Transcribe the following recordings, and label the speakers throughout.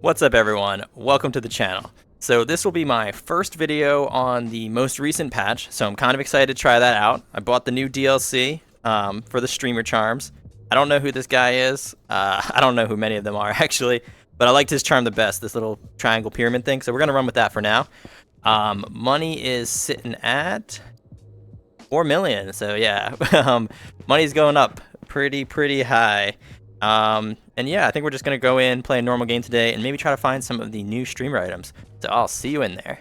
Speaker 1: What's up everyone? Welcome to the channel. So this will be my first video on the most recent patch, so I'm kind of excited to try that out. I bought the new DLC for the streamer charms. I don't know who this guy is. I don't know who many of them are actually, but I liked his charm the best, this little triangle pyramid thing, so we're gonna run with that for now. Money is sitting at 4 million, so yeah, money's going up pretty high. And yeah, I think we're just gonna go in, play a normal game today, and maybe try to find some of the new streamer items. So I'll see you in there.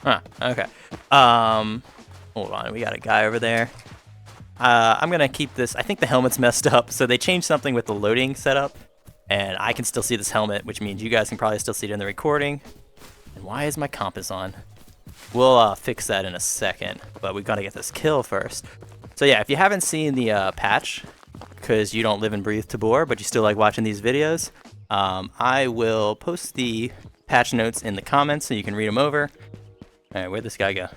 Speaker 1: Huh, okay. Hold on, we got a guy over there. I'm gonna keep this, I think the helmet's messed up, so they changed something with the loading setup, and I can still see this helmet, which means you guys can probably still see it in the recording. And why is my compass on? We'll fix that in a second, but we've got to get this kill first. So yeah, if you haven't seen the patch, because you don't live and breathe Tabor, but you still like watching these videos, I will post the patch notes in the comments so you can read them over. Alright, where'd this guy go?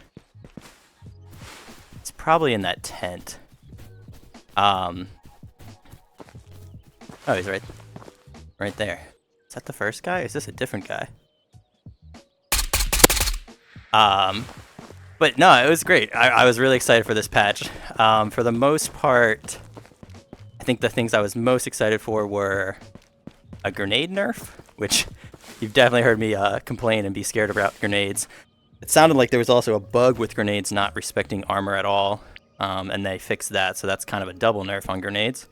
Speaker 1: It's probably in that tent. Oh, he's right there. Is that the first guy? Or is this a different guy? But no, it was great. I was really excited for this patch. For the most part, I think the things I was most excited for were a grenade nerf, which you've definitely heard me complain and be scared about grenades. It sounded like there was also a bug with grenades not respecting armor at all, and they fixed that, so that's kind of a double nerf on grenades.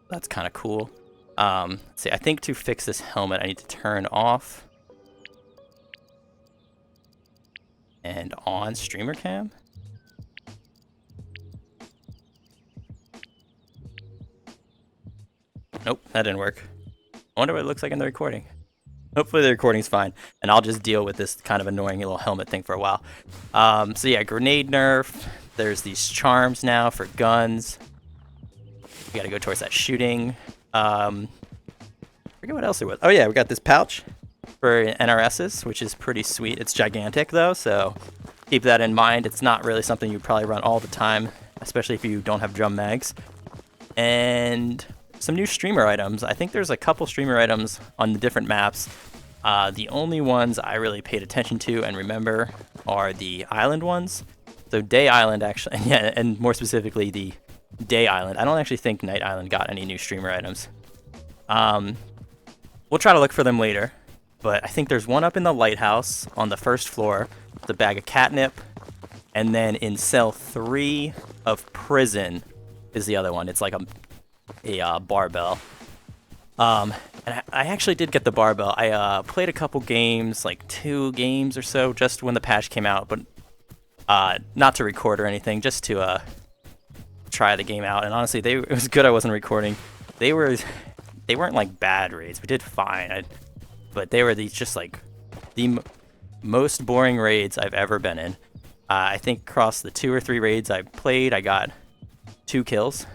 Speaker 1: That's kind of cool. Let's see, I think to fix this helmet, I need to turn off and on streamer cam. Nope, that didn't work. I wonder what it looks like in the recording. Hopefully the recording's fine, and I'll just deal with this kind of annoying little helmet thing for a while. So yeah, grenade nerf. There's these charms now for guns. We gotta go towards that shooting. I forget what else there was. Oh yeah, we got this pouch for NRSs, which is pretty sweet. It's gigantic though, so keep that in mind. It's not really something you probably run all the time, especially if you don't have drum mags. And some new streamer items. I think there's a couple streamer items on the different maps. The only ones I really paid attention to and remember are the island ones. So Day Island actually, yeah, and more specifically the Day Island. I don't actually think Night Island got any new streamer items. We'll try to look for them later, but I think there's one up in the lighthouse on the first floor, the bag of catnip, and then in cell 3 of prison is the other one. It's like a barbell. And I actually did get the barbell. I played a couple games, like 2 games or so, just when the patch came out, but not to record or anything, just to try the game out. And honestly, it was good I wasn't recording. They weren't like bad raids. We did fine, but they were just like the most boring raids I've ever been in. I think across the 2 or 3 raids I played, I got 2 kills.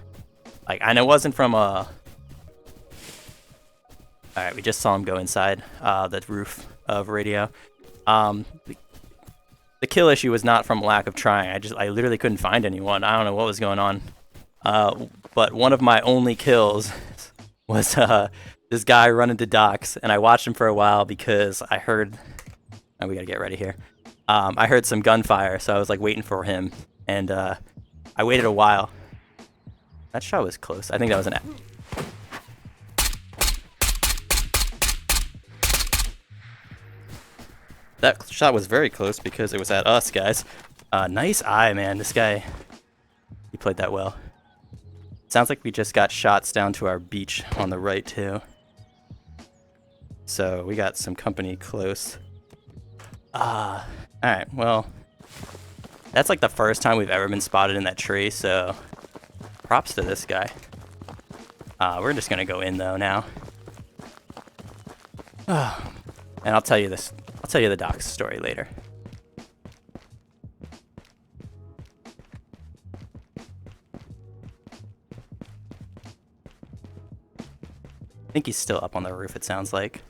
Speaker 1: Like, and it wasn't from a... Alright, we just saw him go inside the roof of radio. The kill issue was not from lack of trying. I literally couldn't find anyone. I don't know what was going on. But one of my only kills was this guy running to docks, and I watched him for a while because I heard... Oh, we gotta get ready here. I heard some gunfire, so I was like waiting for him, and I waited a while. That shot was close. I think that was an... That shot was very close because it was at us, guys. Nice eye, man. This guy, he played that well. Sounds like we just got shots down to our beach on the right, too. So we got some company close. Alright, well, that's like the first time we've ever been spotted in that tree, so props to this guy. We're just gonna go in though now. And I'll tell you the docks story later. I think he's still up on the roof, it sounds like.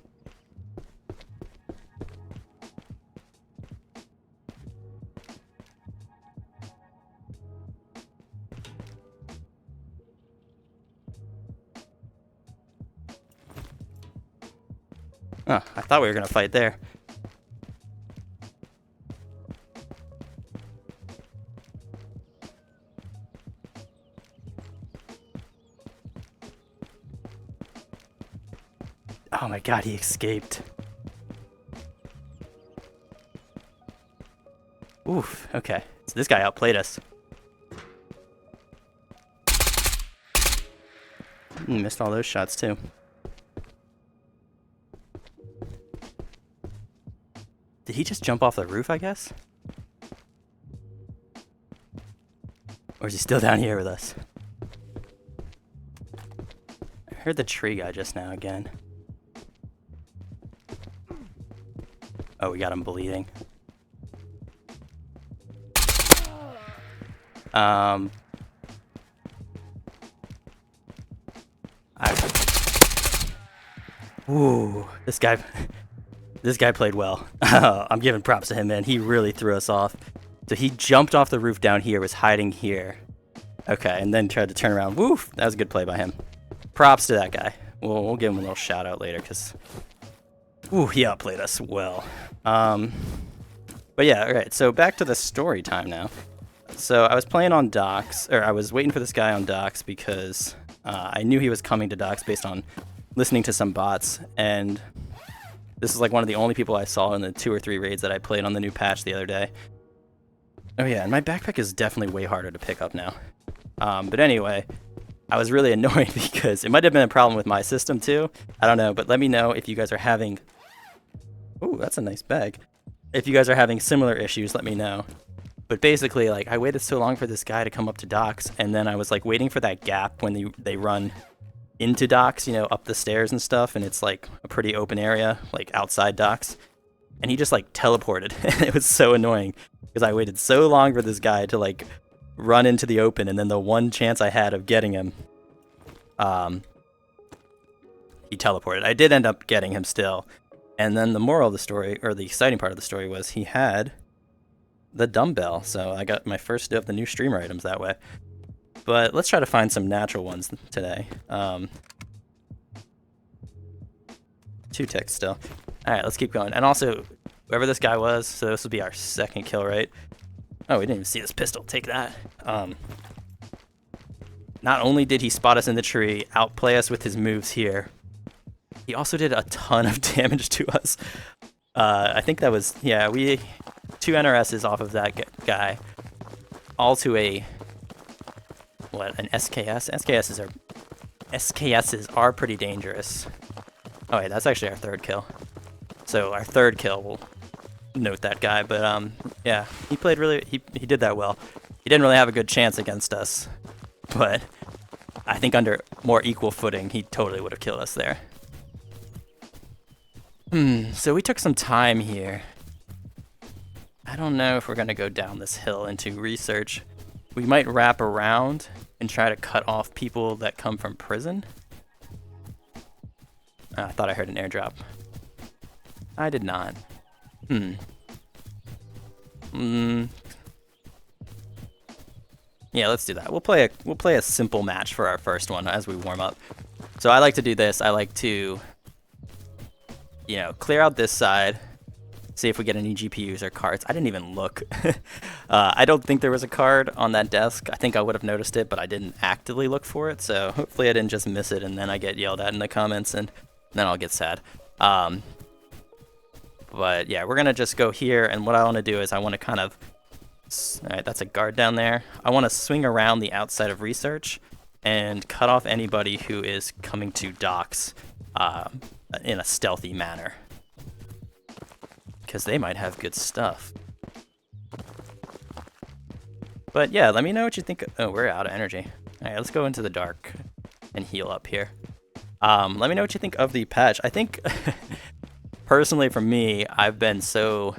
Speaker 1: Oh, I thought we were gonna fight there. Oh my god, he escaped. Oof, okay. So this guy outplayed us. Missed all those shots too. Did he just jump off the roof, I guess? Or is he still down here with us? I heard the tree guy just now again. Oh, we got him bleeding. Ooh, this guy played well. I'm giving props to him, man. He really threw us off. So he jumped off the roof down here, was hiding here. Okay, and then tried to turn around. Woof, that was a good play by him. Props to that guy. We'll give him a little shout out later, because he outplayed us well. But yeah, all right, so back to the story time now. So I was playing on docks, or I was waiting for this guy on docks because I knew he was coming to docks based on listening to some bots, and this is like one of the only people I saw in the 2 or 3 raids that I played on the new patch the other day. Oh yeah, and my backpack is definitely way harder to pick up now. But anyway, I was really annoyed because it might have been a problem with my system too. I don't know, but let me know if you guys are having... Ooh, that's a nice bag. If you guys are having similar issues, let me know. But basically, like, I waited so long for this guy to come up to docks, and then I was like waiting for that gap when they run into docks, you know, up the stairs and stuff, and it's like a pretty open area, like outside docks. And he just like teleported, and it was so annoying because I waited so long for this guy to like run into the open, and then the one chance I had of getting him, he teleported. I did end up getting him still. And then the moral of the story, or the exciting part of the story, was he had the dumbbell, so I got my first of the new streamer items that way. But let's try to find some natural ones today. 2 ticks still. Alright, let's keep going. And also, whoever this guy was, so this will be our 2nd kill, right? Oh, we didn't even see this pistol. Take that. Not only did he spot us in the tree, outplay us with his moves here, he also did a ton of damage to us. I think that was, yeah, 2 NRSs off of that guy. All to a, what, an SKS? SKSs are pretty dangerous. Oh wait, that's actually our 3rd kill. So our 3rd kill, we'll note that guy. But yeah, he played really, he did that well. He didn't really have a good chance against us. But I think under more equal footing, he totally would have killed us there. So we took some time here. I don't know if we're going to go down this hill into research. We might wrap around and try to cut off people that come from prison. Oh, I thought I heard an airdrop. I did not. Yeah, let's do that. We'll play a simple match for our first one as we warm up. So I like to do this. I like to, you know, clear out this side, see if we get any GPUs or cards. I didn't even look. I don't think there was a card on that desk. I think I would have noticed it, but I didn't actively look for it. So hopefully I didn't just miss it and then I get yelled at in the comments and then I'll get sad. But yeah, we're going to just go here. And what I want to do is I want to kind of, all right, that's a guard down there. I want to swing around the outside of research and cut off anybody who is coming to docks in a stealthy manner. Because they might have good stuff. But yeah, let me know what you think. Oh, we're out of energy. All right, let's go into the dark and heal up here. Let me know what you think of the patch. I think, personally for me, I've been so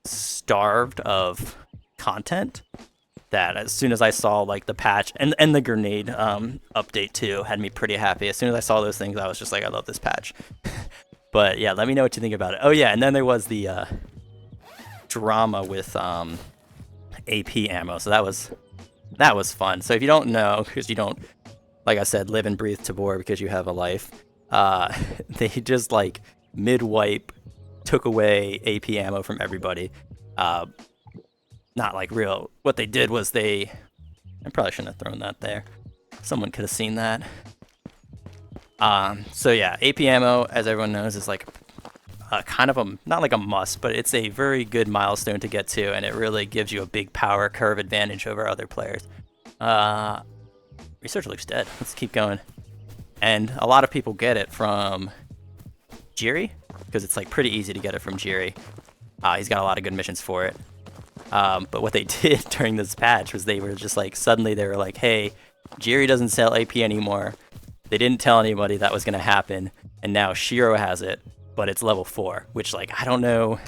Speaker 1: starved of content that as soon as I saw like the patch and the grenade update too had me pretty happy. As soon as I saw those things, I was just like, I love this patch. But yeah, let me know what you think about it. Oh yeah, and then there was the drama with AP ammo, so that was fun. So if you don't know, because you don't, like I said, live and breathe Tabor because you have a life, they just like mid-wipe took away AP ammo from everybody. Not like real. What they did was I probably shouldn't have thrown that there. Someone could have seen that. So yeah, AP ammo, as everyone knows, is like kind of not like a must, but it's a very good milestone to get to, and it really gives you a big power curve advantage over other players. Research looks dead. Let's keep going. And a lot of people get it from Jiri, because it's like pretty easy to get it from Jiri. He's got a lot of good missions for it. But what they did during this patch was they were just like, suddenly they were like, hey, Jiri doesn't sell AP anymore. They didn't tell anybody that was going to happen, and now Shiro has it, but it's level 4, which, like, I don't know.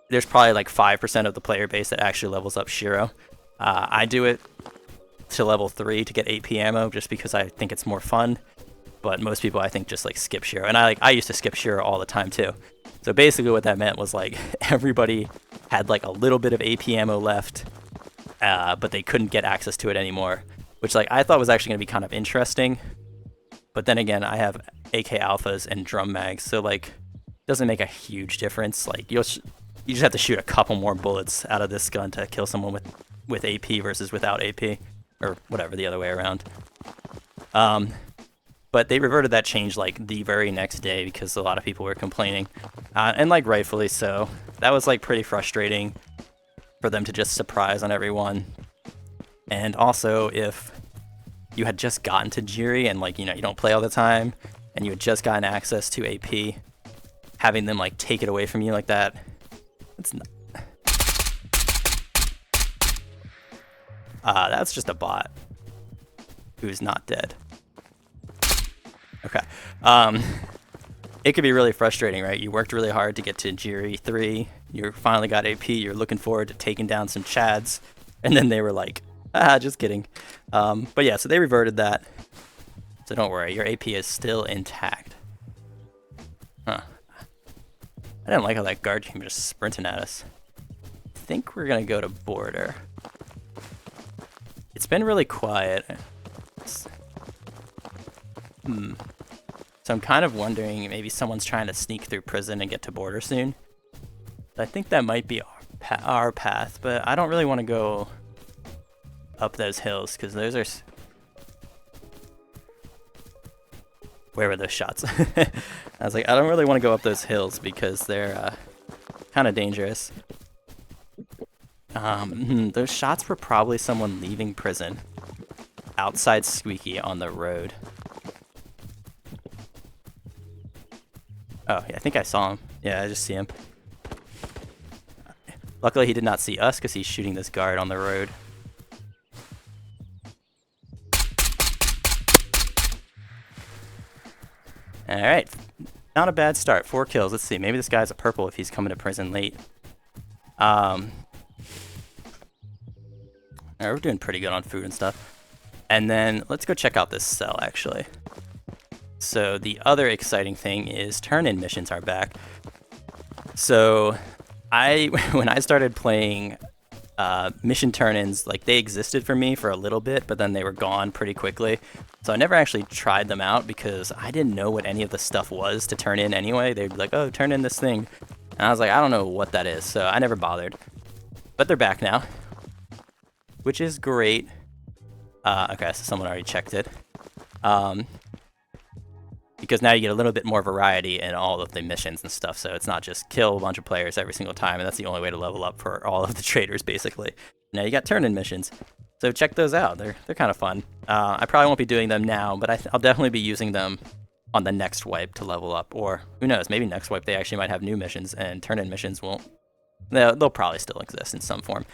Speaker 1: There's probably like 5% of the player base that actually levels up Shiro. I do it to level 3 to get AP ammo just because I think it's more fun, but most people I think just like skip Shiro, and I used to skip Shiro all the time too. So basically what that meant was like everybody had like a little bit of AP ammo left, but they couldn't get access to it anymore, which like I thought was actually going to be kind of interesting. But then again, I have AK alphas and drum mags, so like it doesn't make a huge difference. Like you just have to shoot a couple more bullets out of this gun to kill someone with AP versus without AP, or whatever, the other way around. But they reverted that change like the very next day because a lot of people were complaining, and like rightfully so. That was like pretty frustrating for them to just surprise on everyone. And also, if you had just gotten to Jiri and like, you know, you don't play all the time and you had just gotten access to AP, having them like take it away from you like that, it's not. That's just a bot who's not dead. Okay. It could be really frustrating, right? You worked really hard to get to Jiri 3, you finally got AP, you're looking forward to taking down some Chads, and then they were like, just kidding. But yeah, so they reverted that. So don't worry, your AP is still intact. Huh. I didn't like how that guard came just sprinting at us. I think we're gonna go to border. It's been really quiet. So I'm kind of wondering maybe someone's trying to sneak through prison and get to border soon. I think that might be our path, but I don't really want to go up those hills because those are... Where were those shots? I was like, I don't really want to go up those hills because they're kind of dangerous. Those shots were probably someone leaving prison outside Squeaky on the road. Oh, yeah, I think I saw him. Yeah, I just see him. Luckily, he did not see us because he's shooting this guard on the road. Alright, not a bad start. 4 kills. Let's see, maybe this guy's a purple if he's coming to prison late. Alright, we're doing pretty good on food and stuff. And then, let's go check out this cell, actually. So, the other exciting thing is turn-in missions are back. So, when I started playing mission turn-ins, like, they existed for me for a little bit, but then they were gone pretty quickly. So I never actually tried them out because I didn't know what any of the stuff was to turn in anyway. They'd be like, oh, turn in this thing. And I was like, I don't know what that is, so I never bothered. But they're back now, which is great. Okay, so someone already checked it. Because now you get a little bit more variety in all of the missions and stuff, so it's not just kill a bunch of players every single time, and that's the only way to level up for all of the traders, basically. Now you got turn-in missions. So check those out. They're kind of fun. I probably won't be doing them now, but I'll definitely be using them on the next wipe to level up. Or who knows, maybe next wipe they actually might have new missions and turn-in missions won't. They'll probably still exist in some form.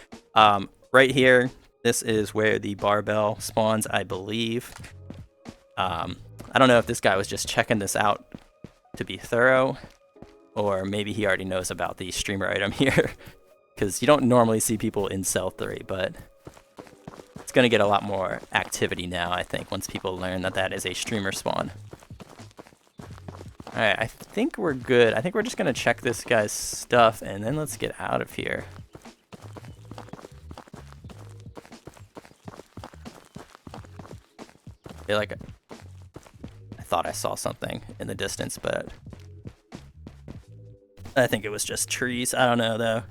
Speaker 1: Right here, this is where the barbell spawns, I believe. I don't know if this guy was just checking this out to be thorough, or maybe he already knows about the streamer item here. Because you don't normally see people in cell 3, but it's going to get a lot more activity now, I think, once people learn that that is a streamer spawn. Alright, I think we're good. I think we're just going to check this guy's stuff, and then let's get out of here. I feel like I thought I saw something in the distance, but I think it was just trees. I don't know though.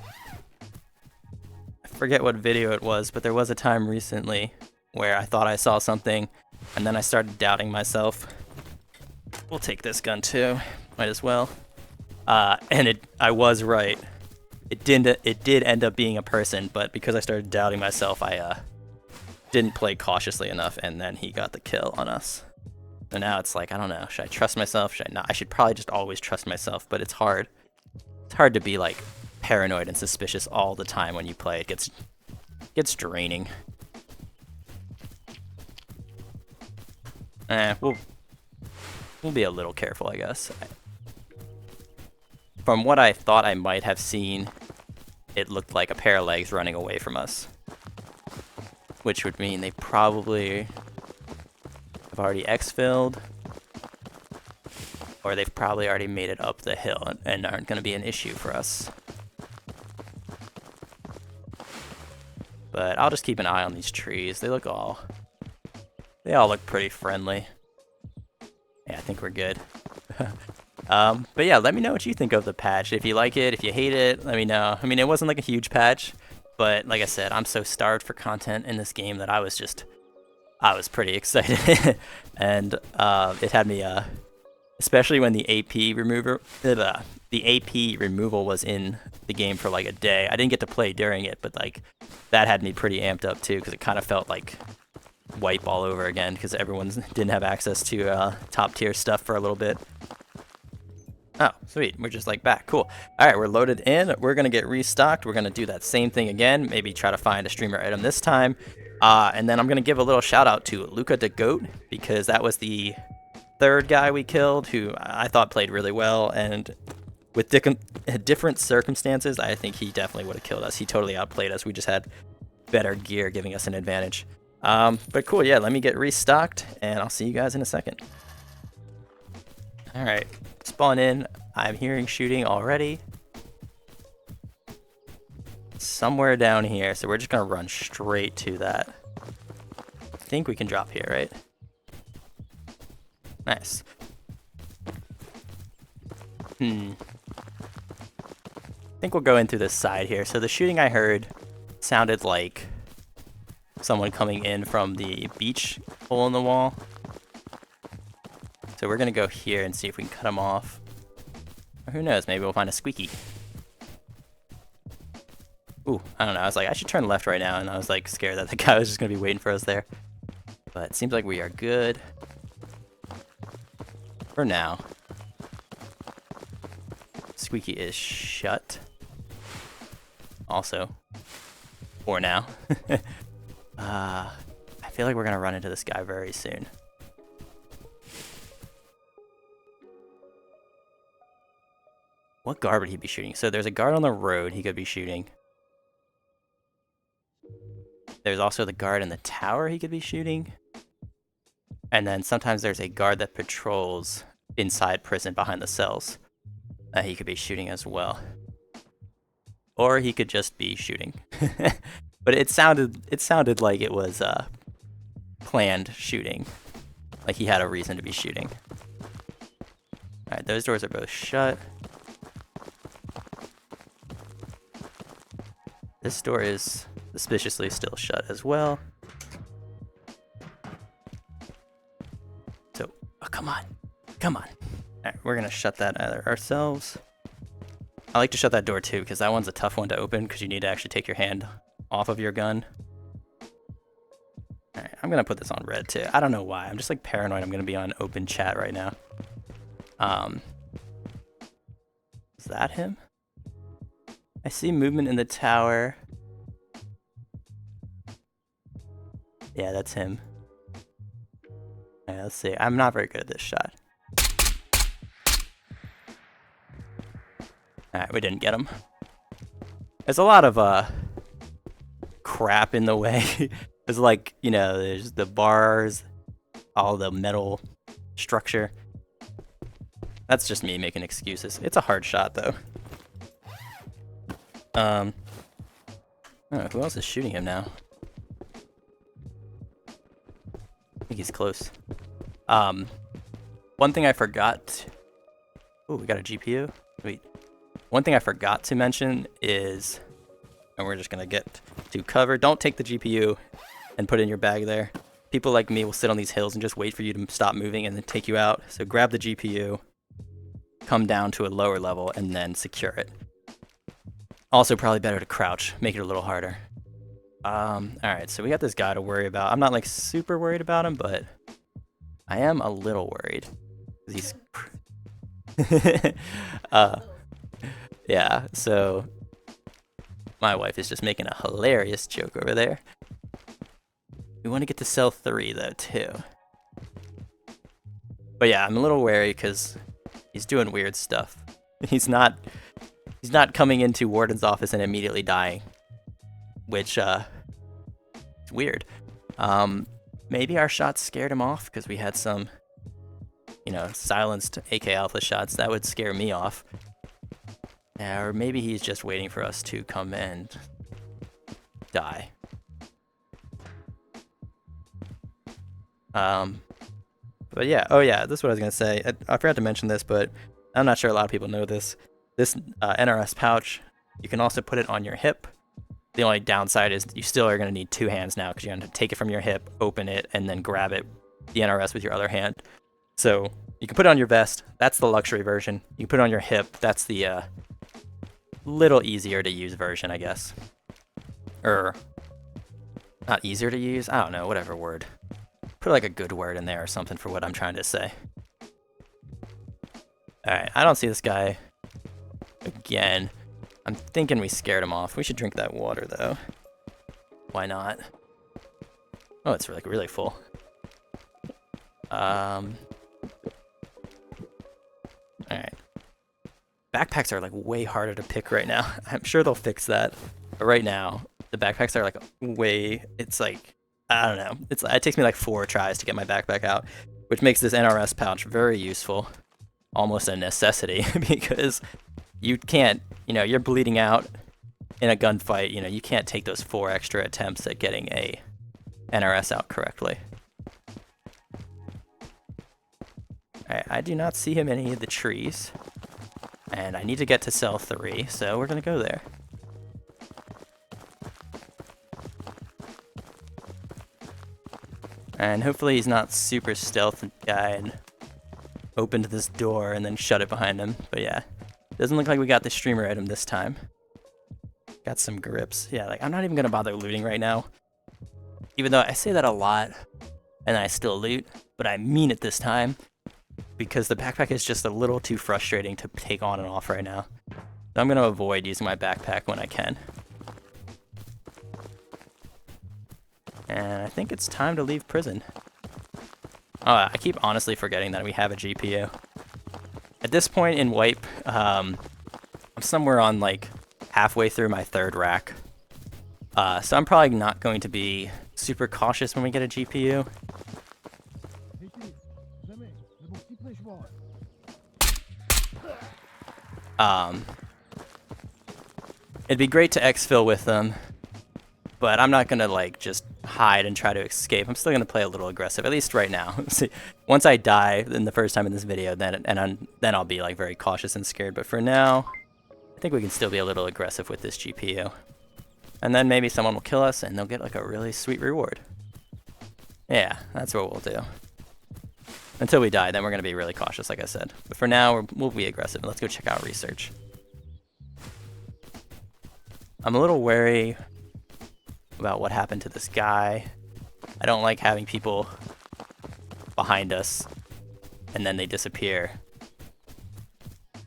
Speaker 1: I forget what video it was, but there was a time recently where I thought I saw something and then I started doubting myself. We'll take this gun too. Might as well. And I was right. It did end up being a person, but because I started doubting myself, I didn't play cautiously enough, and then he got the kill on us. So now it's like, I don't know, should I trust myself? Should I not? I should probably just always trust myself, but it's hard. It's hard to be like paranoid and suspicious all the time when you play. It gets draining. We'll be a little careful, I guess. From what I thought I might have seen, it looked like a pair of legs running away from us. Which would mean they probably have already exfilled. Or they've probably already made it up the hill and aren't going to be an issue for us. But I'll just keep an eye on these trees. They all look pretty friendly. Yeah, I think we're good. But yeah, let me know what you think of the patch. If you like it, if you hate it, let me know. I mean, it wasn't like a huge patch, but like I said, I'm so starved for content in this game that I was pretty excited. And it had me, especially when the AP removal was in the game for like a day. I didn't get to play during it, but like that had me pretty amped up too, because it kind of felt like wipe all over again, because everyone didn't have access to top tier stuff for a little bit. Oh, sweet. We're just like back. Cool. All right, we're loaded in. We're going to get restocked. We're going to do that same thing again. Maybe try to find a streamer item this time. And then I'm going to give a little shout out to Luca the Goat, because that was the third guy we killed who I thought played really well. And with different circumstances, I think he definitely would have killed us. He totally outplayed us. We just had better gear giving us an advantage. But cool. Yeah, let me get restocked and I'll see you guys in a second. All right. Spawn in. I'm hearing shooting already. Somewhere down here, so we're just gonna run straight to that. I think we can drop here, right? Nice. I think we'll go in through this side here. So the shooting I heard sounded like someone coming in from the beach hole in the wall. So we're gonna go here and see if we can cut them off. Or who knows, maybe we'll find a squeaky. Ooh, I don't know, I was like, I should turn left right now, and I was like scared that the guy was just gonna be waiting for us there. But it seems like we are good. For now. Squeaky is shut. Also. For now. I feel like we're gonna run into this guy very soon. What guard would he be shooting? So there's a guard on the road he could be shooting. There's also the guard in the tower he could be shooting. And then sometimes there's a guard that patrols inside prison behind the cells. He could be shooting as well. Or he could just be shooting. But it sounded like it was planned shooting. Like he had a reason to be shooting. Alright, those doors are both shut. This door is suspiciously still shut as well. So, oh, come on. Come on. Alright, we're gonna shut that ourselves. I like to shut that door too, because that one's a tough one to open, because you need to actually take your hand off of your gun. Alright, I'm gonna put this on red too. I don't know why. I'm just like paranoid I'm gonna be on open chat right now. Is that him? I see movement in the tower. Yeah, that's him. Alright, let's see. I'm not very good at this shot. Alright, we didn't get him. There's a lot of crap in the way. There's like, you know, there's the bars, all the metal structure. That's just me making excuses. It's a hard shot though. Oh, who else is shooting him now? I think he's close. One thing I forgot. Oh, we got a GPU. Wait. One thing I forgot to mention is, and we're just gonna get to cover, don't take the GPU and put it in your bag there. People like me will sit on these hills and just wait for you to stop moving and then take you out. So grab the GPU, come down to a lower level, and then secure it. Also, probably better to crouch, make it a little harder. Alright, so we got this guy to worry about. I'm not like super worried about him, but I am a little worried. He's yeah, so my wife is just making a hilarious joke over there. We want to get to cell 3 though too. But yeah, I'm a little wary because he's doing weird stuff. He's not coming into Warden's office and immediately dying, which is weird. Maybe our shots scared him off because we had some, you know, silenced AK Alpha shots. That would scare me off. Yeah, or maybe he's just waiting for us to come and die. But yeah, oh yeah, this is what I was gonna say. I forgot to mention this, but I'm not sure a lot of people know this. This NRS pouch, you can also put it on your hip. The only downside is you still are gonna need 2 hands now because you're gonna take it from your hip, open it, and then grab it, the NRS with your other hand. So you can put it on your vest. That's the luxury version. You can put it on your hip. That's the little easier to use version, I guess. Or not easier to use. I don't know. Whatever word. Put like a good word in there or something for what I'm trying to say. Alright, I don't see this guy again. I'm thinking we scared him off. We should drink that water, though. Why not? Oh, it's like really full. Alright. Backpacks are like way harder to pick right now. I'm sure they'll fix that. But right now, the backpacks are like it's like, I don't know. It takes me like 4 tries to get my backpack out, which makes this NRS pouch very useful. Almost a necessity because you can't, you know, you're bleeding out in a gunfight. You know, you can't take those 4 extra attempts at getting a NRS out correctly. Alright, I do not see him in any of the trees. And I need to get to cell 3, so we're gonna go there. And hopefully he's not super stealth guy and opened this door and then shut it behind him. But yeah, doesn't look like we got the streamer item this time. Got some grips. Yeah, like I'm not even gonna bother looting right now. Even though I say that a lot and I still loot, but I mean it this time. Because the backpack is just a little too frustrating to take on and off right now. So I'm going to avoid using my backpack when I can. And I think it's time to leave prison. Oh, I keep honestly forgetting that we have a GPU. At this point in Wipe, I'm somewhere on like halfway through my 3rd rack. So I'm probably not going to be super cautious when we get a GPU. It'd be great to exfil with them, but I'm not gonna like just hide and try to escape. I'm still gonna play a little aggressive, at least right now. See, once I die in the first time in this video, then I'll be like very cautious and scared. But for now, I think we can still be a little aggressive with this GPU, and then maybe someone will kill us and they'll get like a really sweet reward. Yeah, that's what we'll do. Until we die, then we're gonna be really cautious, like I said. But for now, we'll be aggressive. Let's go check out research. I'm a little wary about what happened to this guy. I don't like having people behind us and then they disappear.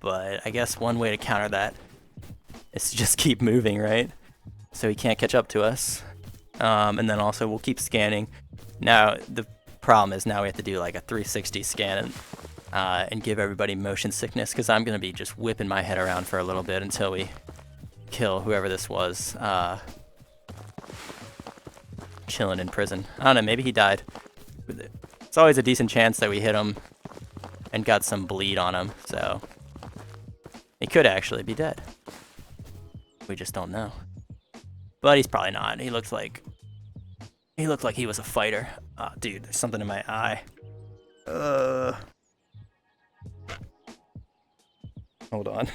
Speaker 1: But I guess one way to counter that is to just keep moving, right? So he can't catch up to us. And then also we'll keep scanning. Now, the problem is now we have to do like a 360 scan and give everybody motion sickness because I'm going to be just whipping my head around for a little bit until we kill whoever this was chilling in prison. I don't know, maybe he died. It's always a decent chance that we hit him and got some bleed on him, so he could actually be dead. We just don't know. But he's probably not. He looked like he was a fighter. Oh, dude, there's something in my eye. Hold on.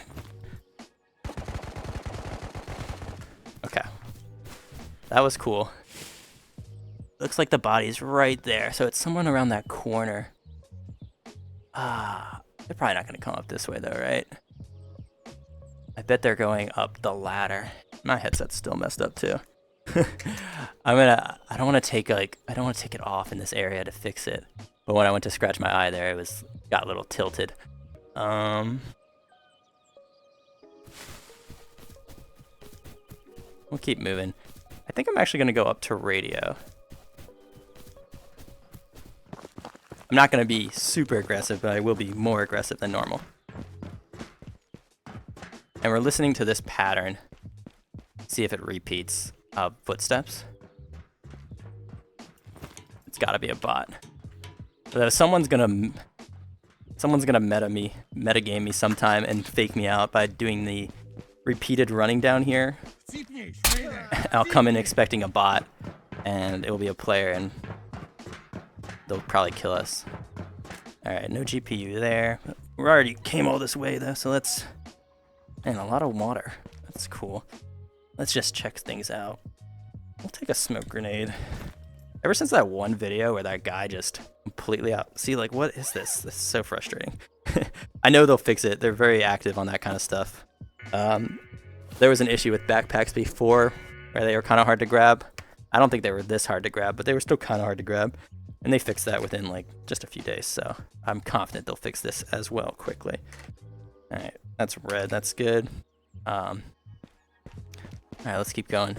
Speaker 1: That was cool. Looks like the body's right there, so it's someone around that corner. They're probably not gonna come up this way though, right? I bet they're going up the ladder. My headset's still messed up too. I don't want to take it off in this area to fix it. But when I went to scratch my eye there, got a little tilted. We'll keep moving. I think I'm actually gonna go up to radio. I'm not gonna be super aggressive, but I will be more aggressive than normal. And we're listening to this pattern. See if it repeats footsteps. It's gotta be a bot. But someone's gonna metagame me sometime and fake me out by doing the repeated running down here. I'll come in expecting a bot, and it will be a player, and they'll probably kill us. Alright, no GPU there. We already came all this way though, so let's... And a lot of water. That's cool. Let's just check things out. We'll take a smoke grenade. Ever since that one video where that guy just completely out... See, like, what is this? This is so frustrating. I know they'll fix it. They're very active on that kind of stuff. There was an issue with backpacks before where they were kind of hard to grab. I don't think they were this hard to grab, but they were still kind of hard to grab. And they fixed that within, like, just a few days. So I'm confident they'll fix this as well quickly. Alright, that's red. That's good. Alright, let's keep going.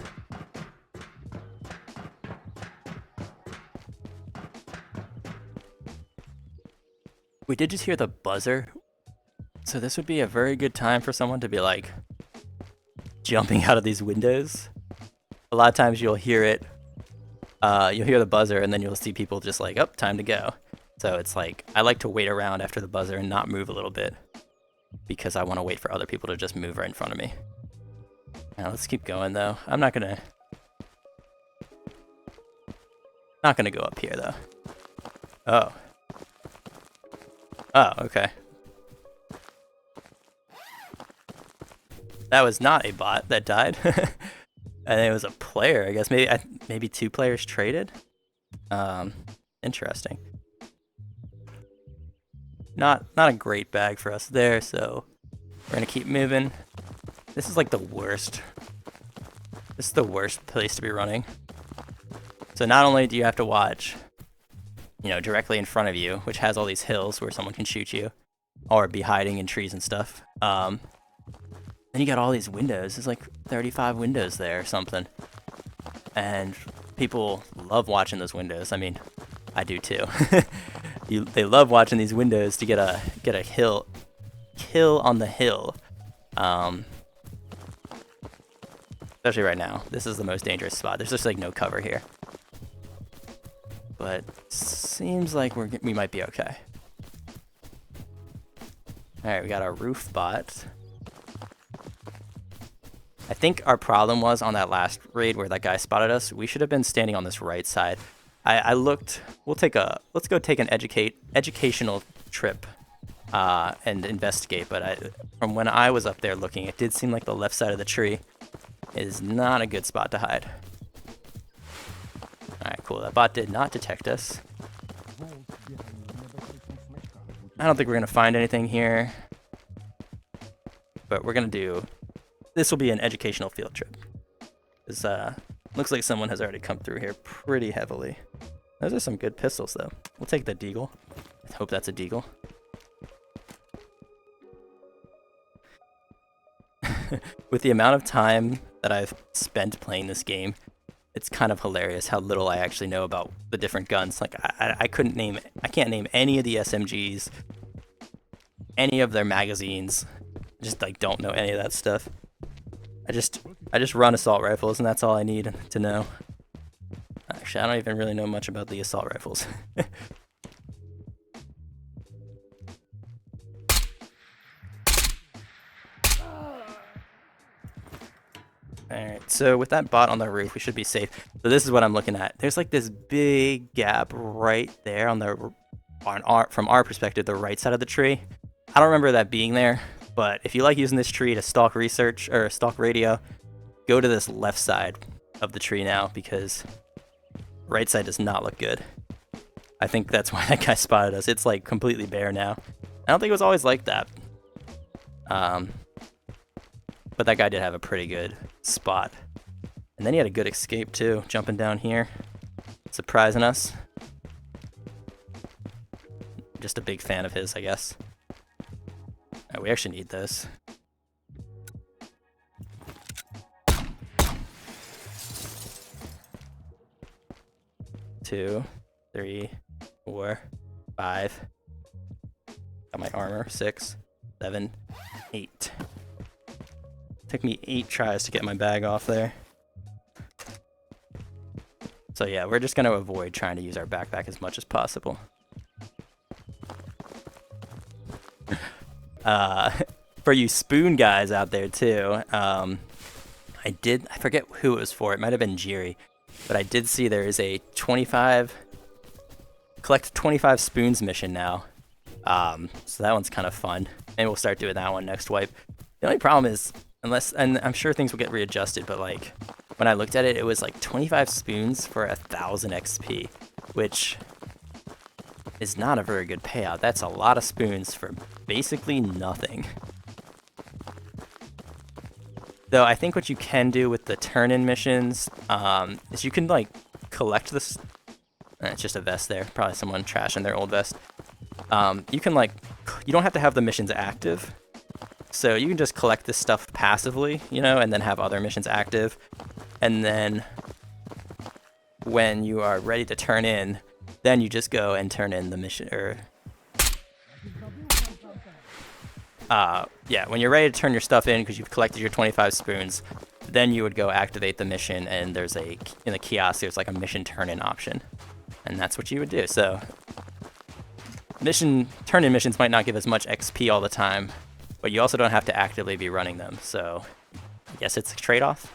Speaker 1: We did just hear the buzzer. So this would be a very good time for someone to be, like, jumping out of these windows. A lot of times you'll hear it. You'll hear the buzzer, and then you'll see people just like, oh, time to go. So it's like, I like to wait around after the buzzer and not move a little bit, because I want to wait for other people to just move right in front of me. Now let's keep going though. I'm not gonna go up here though. Oh. Oh, okay. That was not a bot that died. And it was a player, I guess. Maybe two players traded. Interesting. Not a great bag for us there, so we're gonna keep moving. This is like the worst. This is the worst place to be running. So not only do you have to watch, you know, directly in front of you, which has all these hills where someone can shoot you, or be hiding in trees and stuff. Then you got all these windows. There's like 35 windows there or something. And people love watching those windows. I mean, I do too. They love watching these windows to get a kill on the hill. Especially right now. This is the most dangerous spot. There's just like no cover here. But seems like we might be okay. Alright, we got our roof bot. I think our problem was on that last raid where that guy spotted us. We should have been standing on this right side. I looked. Let's go take an educational trip and investigate. But from when I was up there looking, it did seem like the left side of the tree is not a good spot to hide. All right, cool. That bot did not detect us. I don't think we're gonna find anything here, but we're gonna do. This will be an educational field trip. This looks like someone has already come through here pretty heavily. Those are some good pistols, though. We'll take the deagle. I hope that's a deagle. With the amount of time that I've spent playing this game, it's kind of hilarious how little I actually know about the different guns. Like I can't name any of the SMGs, any of their magazines. Just like don't know any of that stuff. I just run assault rifles, and that's all I need to know. Actually, I don't even really know much about the assault rifles. Alright, so with that bot on the roof, we should be safe. So this is what I'm looking at. There's like this big gap right there from our perspective, the right side of the tree. I don't remember that being there. But if you like using this tree to stalk research or stalk radio, go to this left side. of the tree now because right side does not look good. I think that's why that guy spotted us. It's like completely bare now. I don't think it was always like that. But that guy did have a pretty good spot. And then he had a good escape too, jumping down here, surprising us. Just a big fan of his, I guess. Oh, we actually need this. Two, 3, 4, 5. Got my armor. 6, 7, 8. Took me 8 tries to get my bag off there. So yeah, we're just going to avoid trying to use our backpack as much as possible. For you spoon guys out there too, I forget who it was for. It might have been Jiri, but I did see there is a collect 25 spoons mission now. So that one's kind of fun. Maybe we'll start doing that one next wipe. The only problem is, and I'm sure things will get readjusted, but like when I looked at it, it was like 25 spoons for 1,000 XP, which is not a very good payout. That's a lot of spoons for basically nothing. Though I think what you can do with the turn-in missions is you can like collect this. It's just a vest there. Probably someone trashing their old vest. You can like, you don't have to have the missions active. So you can just collect this stuff passively, you know, and then have other missions active. And then when you are ready to turn in, then you just go and turn in the mission, or yeah, when you're ready to turn your stuff in because you've collected your 25 spoons, then you would go activate the mission, and there's in the kiosk there's like a mission turn-in option, and that's what you would do. So turn-in missions might not give as much XP all the time, but you also don't have to actively be running them. So I guess it's a trade-off.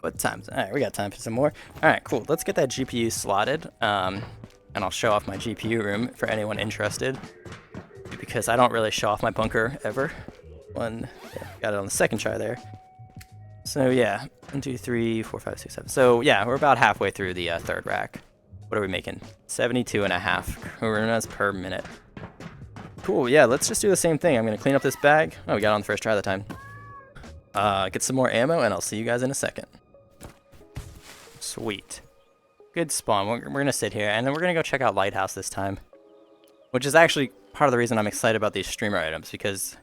Speaker 1: What time's? All right, we got time for some more. All right, cool. Let's get that GPU slotted, and I'll show off my GPU room for anyone interested, because I don't really show off my bunker ever. Yeah, got it on the second try there. So yeah, 1, 2, 3, 4, 5, 6, 7. So yeah, we're about halfway through the third rack. What are we making? 72.5 coronas per minute. Cool. Yeah, let's just do the same thing. I'm gonna clean up this bag. Oh, we got it on the first try that time. Get some more ammo, and I'll see you guys in a second. Sweet. Good spawn. We're going to sit here, and then we're going to go check out Lighthouse this time. Which is actually part of the reason I'm excited about these streamer items, because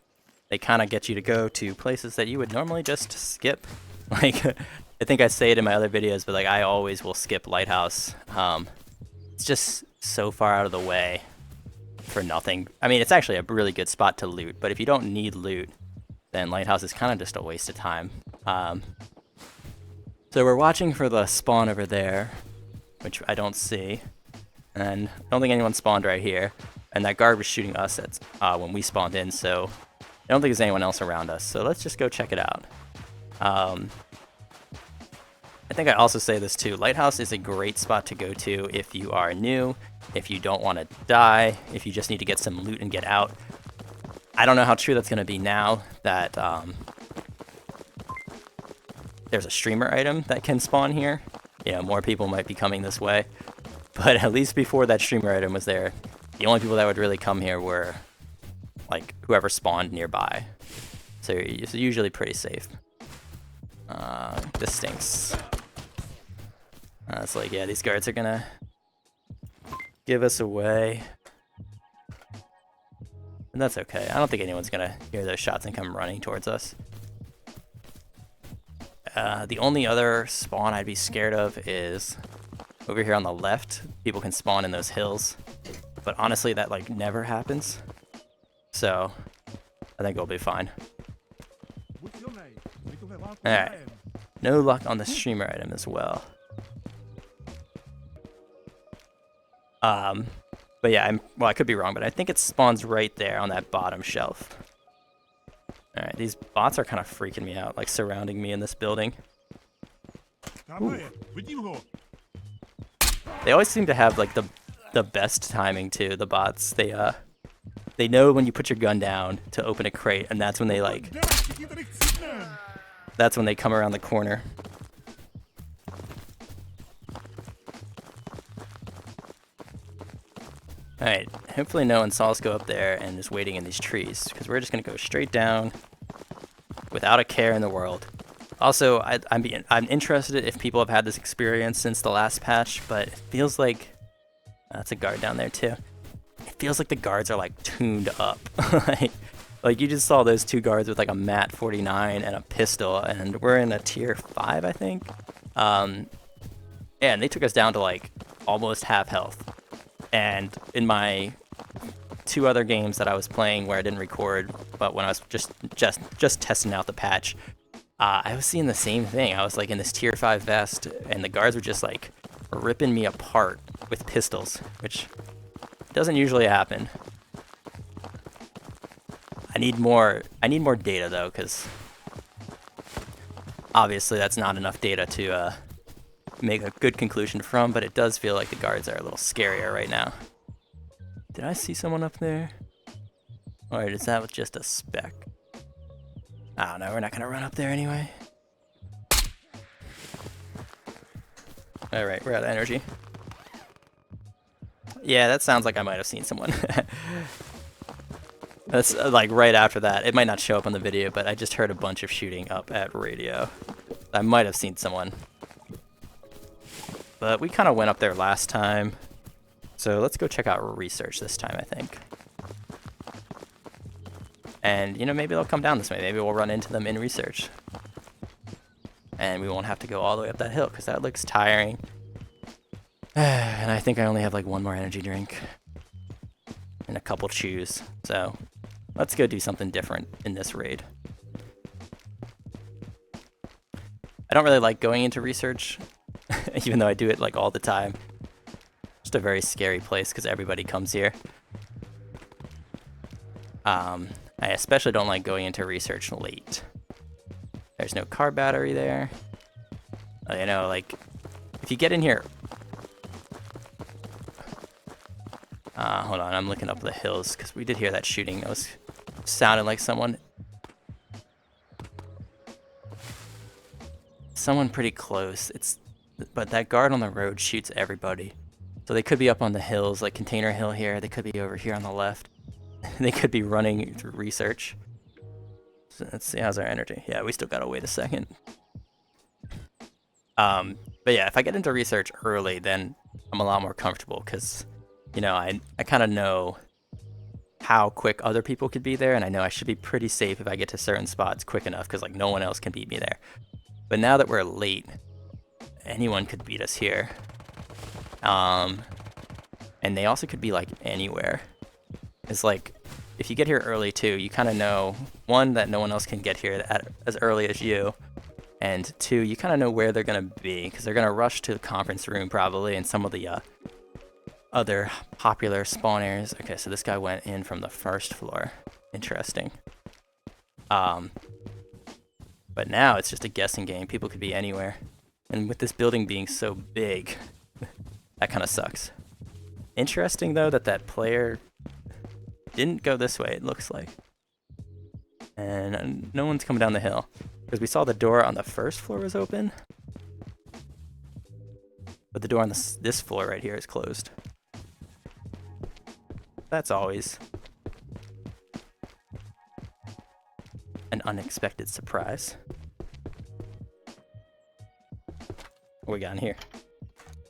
Speaker 1: they kind of get you to go to places that you would normally just skip. Like, I think I say it in my other videos, but like I always will skip Lighthouse. It's just so far out of the way for nothing. I mean, it's actually a really good spot to loot, but if you don't need loot, then Lighthouse is kind of just a waste of time. So we're watching for the spawn over there, which I don't see. And I don't think anyone spawned right here. And that guard was shooting us when we spawned in, so I don't think there's anyone else around us. So let's just go check it out. I think I also say this too. Lighthouse is a great spot to go to if you are new, if you don't want to die, if you just need to get some loot and get out. I don't know how true that's going to be now that there's a streamer item that can spawn here. You know, more people might be coming this way. But at least before that streamer item was there, the only people that would really come here were like whoever spawned nearby. So it's usually pretty safe. This stinks. It's like, yeah, these guards are gonna give us away. And that's okay. I don't think anyone's gonna hear those shots and come running towards us. The only other spawn I'd be scared of is over here on the left. People can spawn in those hills, but honestly that like never happens. So I think we'll be fine. Alright. No luck on the streamer item as well. But yeah, well, I could be wrong, but I think it spawns right there on that bottom shelf. Alright, these bots are kind of freaking me out, like surrounding me in this building. Ooh. They always seem to have like the best timing too, the bots. They know when you put your gun down to open a crate, and that's when they like that's when they come around the corner. Alright, hopefully no one saw us go up there and is waiting in these trees, because we're just going to go straight down without a care in the world. Also, I'm interested if people have had this experience since the last patch, but it feels like... that's a guard down there too. It feels like the guards are like tuned up. like you just saw those two guards with like a MAT 49 and a pistol, and we're in a tier 5, I think. Yeah, and they took us down to like almost half health. And in my 2 other games that I was playing where I didn't record, but when I was just testing out the patch, I was seeing the same thing. I was like in this tier 5 vest, and the guards were just like ripping me apart with pistols, which doesn't usually happen. I need more data though, because obviously that's not enough data to make a good conclusion from, but it does feel like the guards are a little scarier right now. Did I see someone up there? Or is that just a speck? I don't know, we're not gonna run up there anyway. Alright, we're out of energy. Yeah, that sounds like I might have seen someone. That's like right after that. It might not show up on the video, but I just heard a bunch of shooting up at radio. I might have seen someone. But we kind of went up there last time. So let's go check out research this time, I think. And, you know, maybe they'll come down this way. Maybe we'll run into them in research. And we won't have to go all the way up that hill, because that looks tiring. And I think I only have like 1 more energy drink. And a couple chews. So let's go do something different in this raid. I don't really like going into research, even though I do it like all the time. Just a very scary place because everybody comes here. I especially don't like going into research late. There's no car battery there. You know, like, if you get in here... hold on, I'm looking up the hills, because we did hear that shooting. It was sounded like someone pretty close. But that guard on the road shoots everybody. So they could be up on the hills, like Container Hill here. They could be over here on the left. They could be running through research. So let's see, how's our energy? Yeah, we still gotta wait a second. But yeah, if I get into research early, then I'm a lot more comfortable, because, you know, I kind of know how quick other people could be there, and I know I should be pretty safe if I get to certain spots quick enough, because like no one else can beat me there. But now that we're late, anyone could beat us here. And they also could be like anywhere. It's like, if you get here early too, you kind of know, 1, that no one else can get here as early as you, and 2, you kind of know where they're going to be, because they're going to rush to the conference room probably, and some of the other popular spawn areas. Okay, so this guy went in from the 1st floor. Interesting. But now it's just a guessing game. People could be anywhere. And with this building being so big, that kind of sucks. Interesting, though, that player didn't go this way, it looks like. And no one's coming down the hill. Because we saw the door on the 1st floor was open. But the door on this floor right here is closed. That's always an unexpected surprise. What we got in here?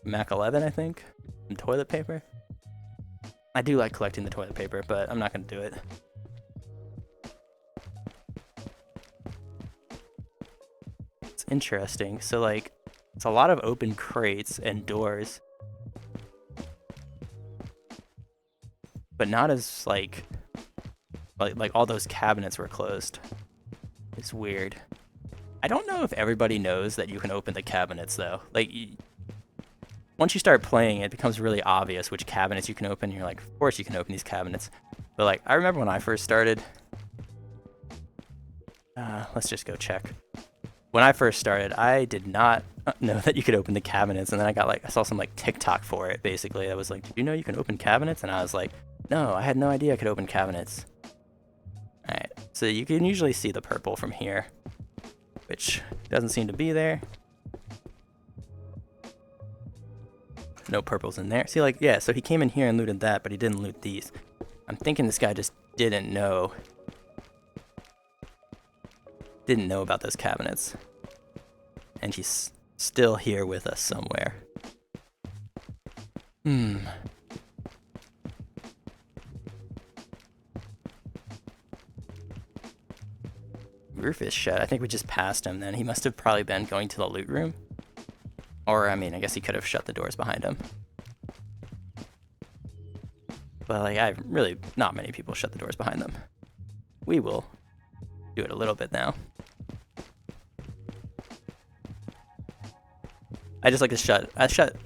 Speaker 1: Mac 11, I think? And toilet paper? I do like collecting the toilet paper, but I'm not going to do it. It's interesting. So, like, it's a lot of open crates and doors. But not as, like all those cabinets were closed. It's weird. I don't know if everybody knows that you can open the cabinets, though. Like, once you start playing, it becomes really obvious which cabinets you can open. You're like, of course you can open these cabinets. But, like, I remember when I first started... let's just go check. When I first started, I did not know that you could open the cabinets. And then I saw some, like, TikTok for it, basically. That was like, did you know you can open cabinets? And I was like, no, I had no idea I could open cabinets. Alright, so you can usually see the purple from here. which doesn't seem to be there. No purples in there. See, like, yeah, so he came in here and looted that, but he didn't loot these. I'm thinking this guy just didn't know about those cabinets. And he's still here with us somewhere. Roof is shut. I think we just passed him then. He must have probably been going to the loot room. Or, I mean, I guess he could have shut the doors behind him. But, like, really, not many people shut the doors behind them. We will do it a little bit now. I just like to shut.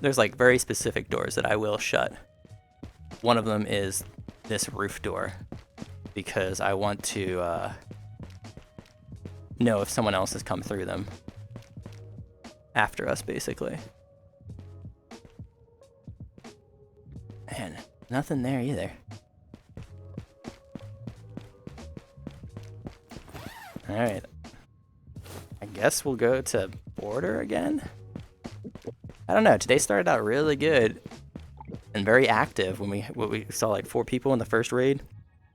Speaker 1: There's, like, very specific doors that I will shut. One of them is this roof door, because I want to know if someone else has come through them after us, basically. Man, nothing there either. Alright. I guess we'll go to border again? I don't know, today started out really good and very active when we saw like 4 people in the first raid,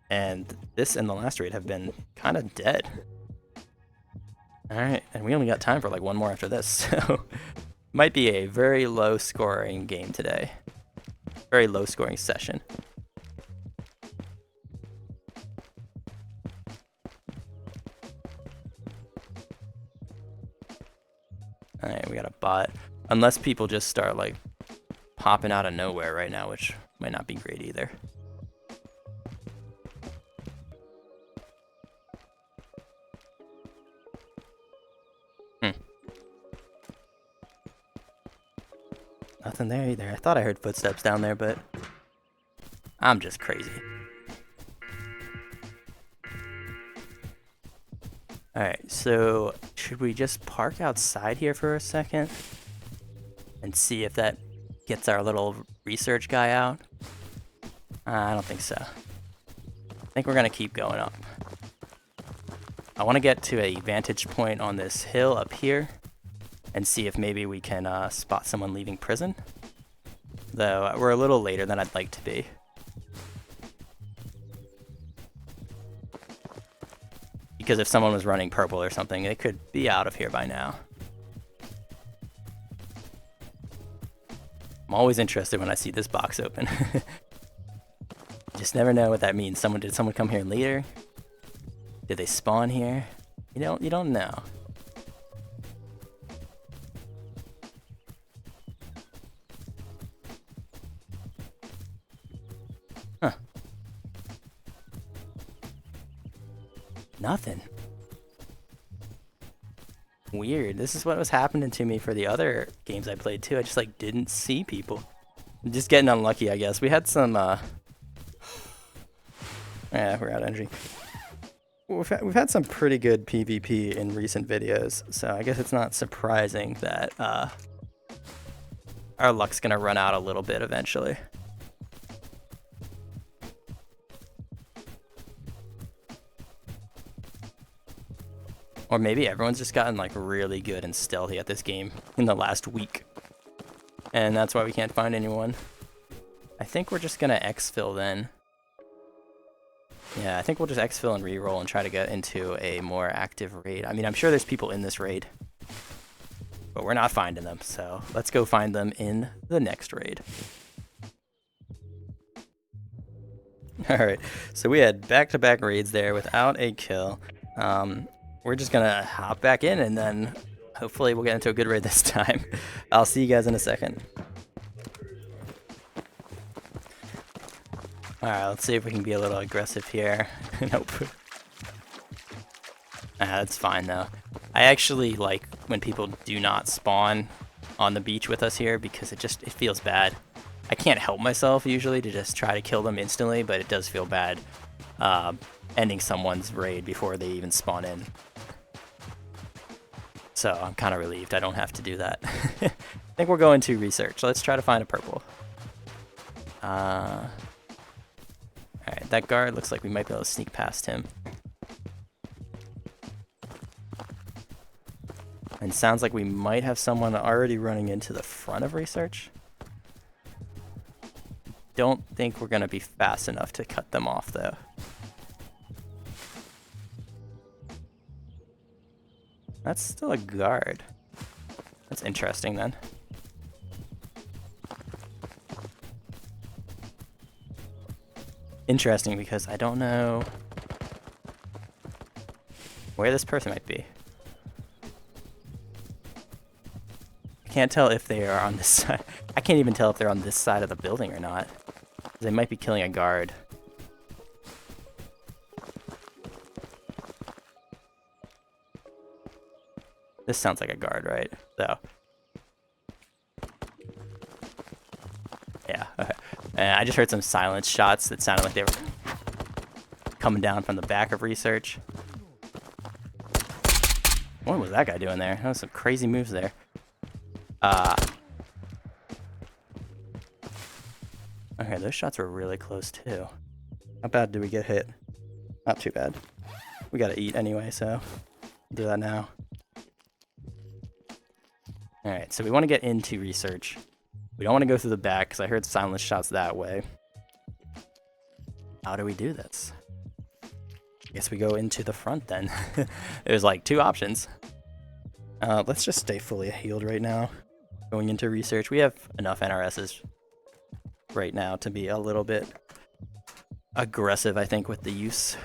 Speaker 1: and this and the last raid have been kind of dead. Alright, and we only got time for like one more after this, so might be a very low scoring game today. Very low scoring session. Alright, we got a bot. Unless people just start like popping out of nowhere right now, which might not be great either. Nothing there either. I thought I heard footsteps down there, but I'm just crazy. Alright, so should we just park outside here for a second and see if that gets our little research guy out? I don't think so. I think we're going to keep going up. I want to get to a vantage point on this hill up here and see if maybe we can spot someone leaving prison. Though we're a little later than I'd like to be. Because if someone was running purple or something, they could be out of here by now. I'm always interested when I see this box open. Just never know what that means. Did someone come here later? Did they spawn here? You don't know. Huh. Nothing. Weird. This is what was happening to me for the other games I played too. I just like didn't see people. I'm just getting unlucky, I guess. We had some yeah, we're out of energy. We've had some pretty good PvP in recent videos, so I guess it's not surprising that our luck's gonna run out a little bit eventually. Or maybe everyone's just gotten like really good and stealthy at this game in the last week, and that's why we can't find anyone. I think we're just gonna exfil then. Yeah, I think we'll just exfil and reroll and try to get into a more active raid. I mean, I'm sure there's people in this raid, but we're not finding them, so let's go find them in the next raid. Alright, so we had back-to-back raids there without a kill. We're just gonna hop back in and then hopefully we'll get into a good raid this time. I'll see you guys in a second. Alright, let's see if we can be a little aggressive here. Nope. That's fine though. I actually like when people do not spawn on the beach with us here because it feels bad. I can't help myself usually to just try to kill them instantly, but it does feel bad ending someone's raid before they even spawn in. So I'm kind of relieved I don't have to do that. I think we're going to research. Let's try to find a purple. Alright, that guard looks like we might be able to sneak past him. And sounds like we might have someone already running into the front of research. Don't think we're going to be fast enough to cut them off, though. That's still a guard. That's interesting, then. Interesting, because I don't know where this person might be. I can't tell if they are on this side. I can't even tell if they're on this side of the building or not. They might be killing a guard. This sounds like a guard, right? So. Yeah, okay. I just heard some silence shots that sounded like they were coming down from the back of research. What was that guy doing there? That was some crazy moves there. Okay, those shots were really close too. How bad did we get hit? Not too bad. We gotta eat anyway, so do that now. Alright, so we want to get into research. We don't want to go through the back, because I heard silence shots that way. How do we do this? I guess we go into the front then. There's like two options. Let's just stay fully healed right now. Going into research. We have enough NRSs right now to be a little bit aggressive, I think, with the use.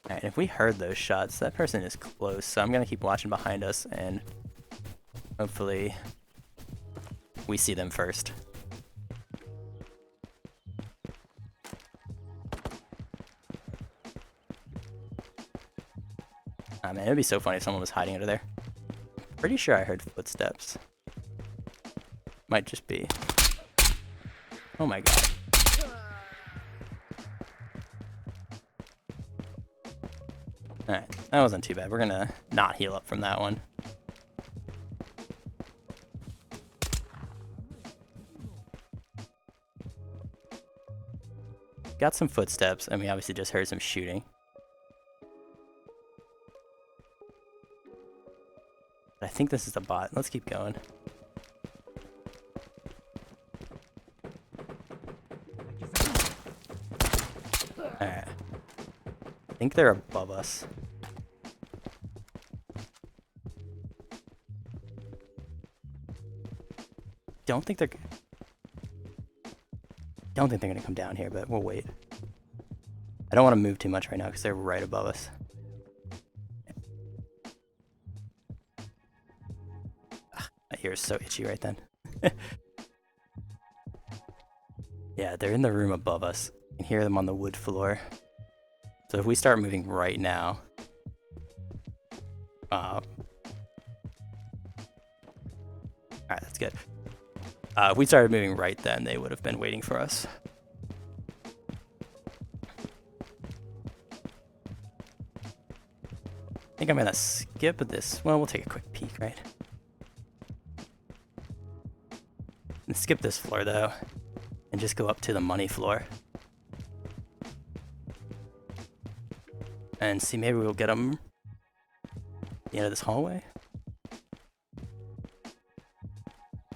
Speaker 1: Alright, if we heard those shots, that person is close, so I'm going to keep watching behind us, and hopefully we see them first. Ah, man, it'd be so funny if someone was hiding under there. Pretty sure I heard footsteps. Might just be. Oh my god. Alright, that wasn't too bad. We're gonna not heal up from that one. Got some footsteps, and we obviously just heard some shooting. But I think this is a bot. Let's keep going. Alright. I think they're above us. Don't think they're gonna come down here, but we'll wait. I don't want to move too much right now because they're right above us. Ugh, my ear is so itchy right then. Yeah, they're in the room above us. You can hear them on the wood floor. So if we start moving right now, alright, that's good. If we started moving right then, they would have been waiting for us. I think I'm gonna skip this. Well, we'll take a quick peek, right? And skip this floor though, and just go up to the money floor. And see, maybe we'll get them at the end of this hallway.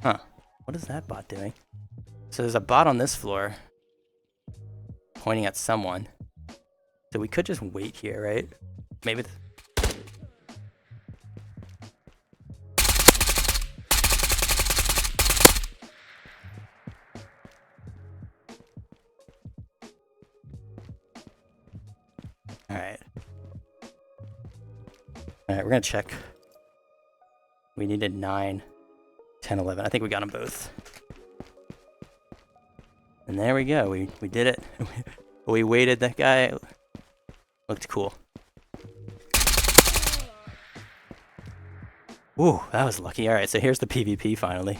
Speaker 1: Huh. What is that bot doing? So there's a bot on this floor pointing at someone. So we could just wait here, right? Maybe. Alright. Alright, we're gonna check. We needed 9, 10, 11. I think we got them both. And there we go. We did it. We waited. That guy looked cool. Ooh, that was lucky. Alright, so here's the PvP finally.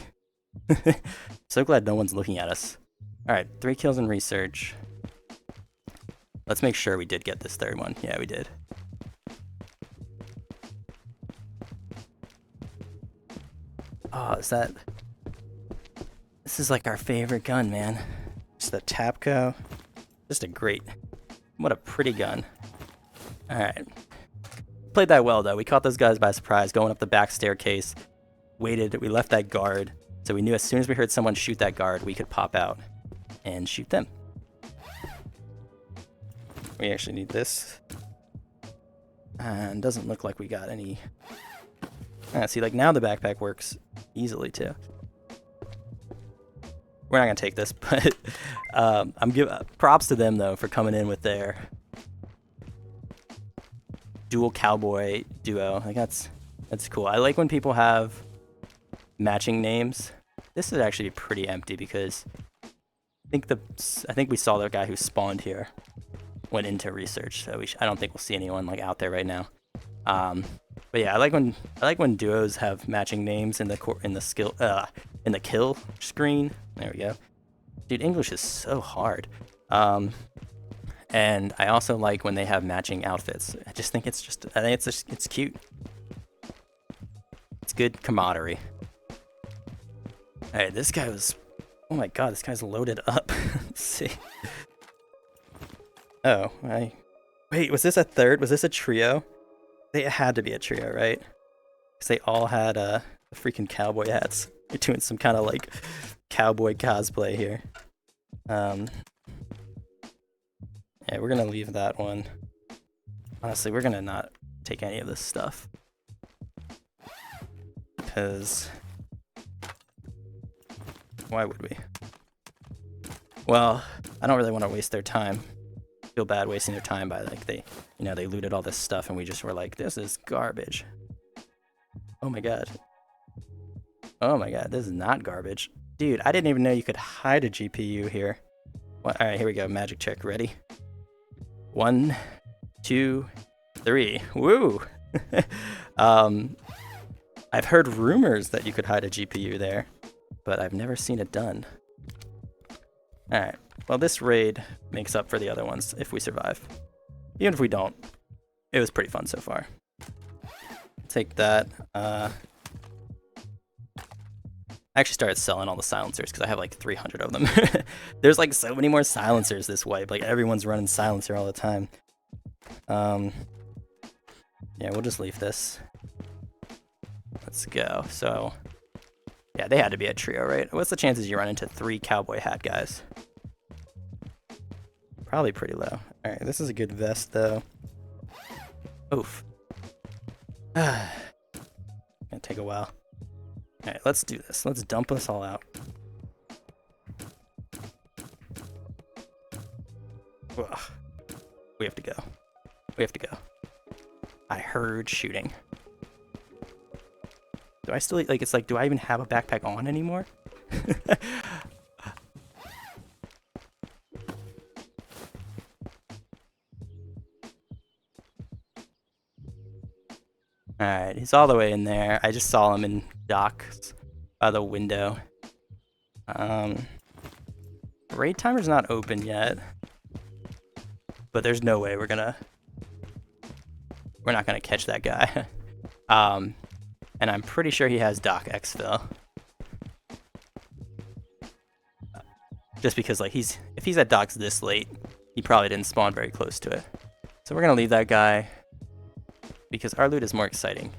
Speaker 1: So glad no one's looking at us. Alright, 3 kills in research. Let's make sure we did get this third one. Yeah, we did. Oh, is that... This is like our favorite gun, man. It's the Tabor. Just a great... What a pretty gun. Alright. Played that well though. We caught those guys by surprise, going up the back staircase. Waited. We left that guard, so we knew as soon as we heard someone shoot that guard, we could pop out and shoot them. We actually need this. And doesn't look like we got any. See, like now the backpack works easily too. We're not gonna take this, but I'm giving props to them though for coming in with their dual cowboy duo. Like that's cool. I like when people have matching names. This is actually pretty empty because I think we saw the guy who spawned here went into research, so I don't think we'll see anyone like out there right now. But yeah, I like when duos have matching names in the kill screen. There we go. Dude, English is so hard. And I also like when they have matching outfits. I think it's cute. It's good camaraderie. All right, this guy was. Oh my god, this guy's loaded up. Let's see. Oh, wait, was this a third? Was this a trio? They had to be a trio, right? Because they all had freaking cowboy hats. You're doing some kind of like cowboy cosplay here. Yeah, we're gonna leave that one. Honestly, we're gonna not take any of this stuff. Because why would we? Well, I don't really want to waste their time. Feel bad wasting their time by like they looted all this stuff and we just were like, this is garbage. Oh my god. Oh my god, this is not garbage. Dude, I didn't even know you could hide a GPU here. Well, all right, here we go. Magic check. Ready? 1, 2, 3. Woo! I've heard rumors that you could hide a GPU there, but I've never seen it done. All right. Well, this raid makes up for the other ones if we survive. Even if we don't, it was pretty fun so far. Take that. I actually started selling all the silencers because I have like 300 of them. There's like so many more silencers this wipe. Like everyone's running silencer all the time. Yeah, we'll just leave this. Let's go. So, yeah, they had to be a trio, right? What's the chances you run into 3 cowboy hat guys? Probably pretty low. All right, this is a good vest though. Oof. Gonna take a while. All right, let's do this. Let's dump us all out. Ugh. We have to go. We have to go. I heard shooting. Do I still, like, it's like, do I even have a backpack on anymore? Alright, he's all the way in there. I just saw him in docks by the window. Raid timer's not open yet. But there's no way we're not gonna catch that guy. And I'm pretty sure he has dock exfil. Just because like if he's at docks this late, he probably didn't spawn very close to it. So we're gonna leave that guy because our loot is more exciting.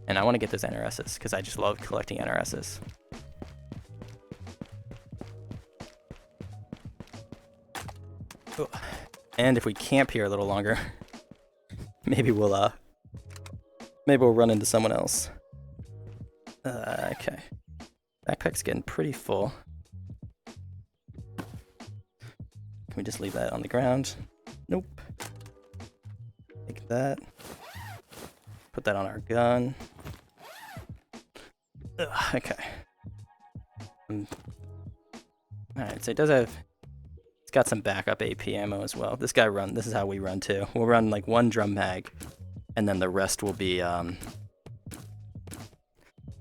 Speaker 1: And I want to get those NRSs because I just love collecting NRSs. Oh. And if we camp here a little longer, maybe we'll run into someone else. Okay. Backpack's getting pretty full. Can we just leave that on the ground? Nope. Take that. Put that on our gun. Ugh, okay. Alright, so it does have... It's got some backup AP ammo as well. This is how we run too. We'll run like 1 drum mag, and then the rest will be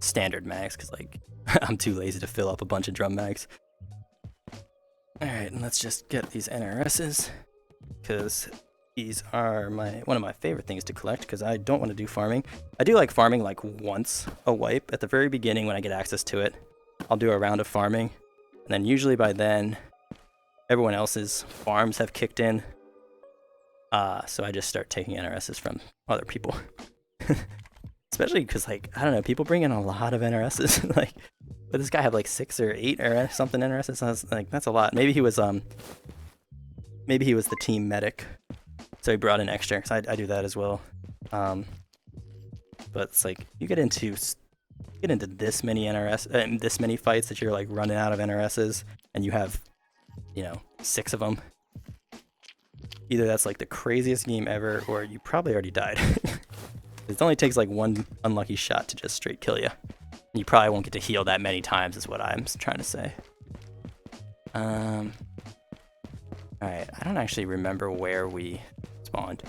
Speaker 1: standard mags, because like I'm too lazy to fill up a bunch of drum mags. Alright, and let's just get these NRSs, because these are one of my favorite things to collect, because I don't want to do farming. I do like farming like once a wipe. At the very beginning when I get access to it, I'll do a round of farming, and then usually by then, everyone else's farms have kicked in. So I just start taking NRSs from other people. Especially because, like, I don't know, people bring in a lot of NRSs. Like, but this guy had like 6 or 8 or something NRSs. So I was like, that's a lot. Maybe he was the team medic, so he brought in extra. Cause I do that as well. But it's like you get into this many this many fights that you're like running out of NRSs, and you have, 6 of them. Either that's like the craziest game ever, or you probably already died. It only takes like one unlucky shot to just straight kill you. You probably won't get to heal that many times is what I'm trying to say. Alright, I don't actually remember where we spawned.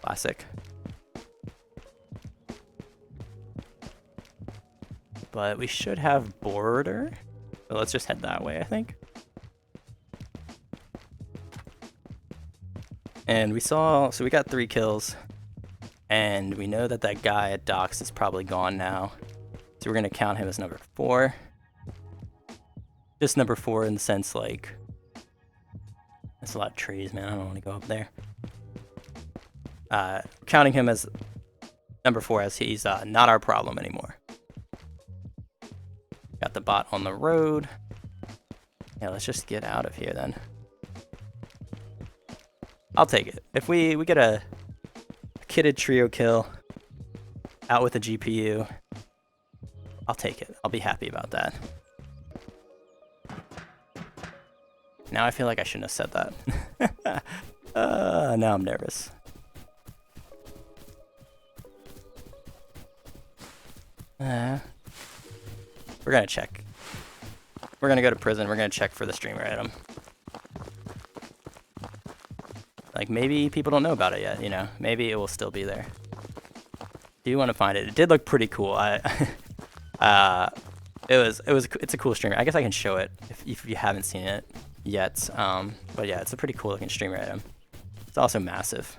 Speaker 1: Classic. But we should have border. So let's just head that way, I think. And we got 3 kills. And we know that guy at docks is probably gone now. So we're going to count him as number 4. Just number 4 in the sense, like, that's a lot of trees, man. I don't want to go up there. Counting him as number 4 as he's not our problem anymore. Got the bot on the road. Yeah, let's just get out of here then. I'll take it. If we get a kitted trio kill out with a GPU, I'll take it. I'll be happy about that. Now I feel like I shouldn't have said that. Now I'm nervous. We're gonna check. We're gonna go to prison. We're gonna check for the streamer item. Like, maybe people don't know about it yet, Maybe it will still be there. Do you want to find it? It did look pretty cool. It's a cool streamer. I guess I can show it if you haven't seen it yet. But yeah, it's a pretty cool looking streamer item. It's also massive.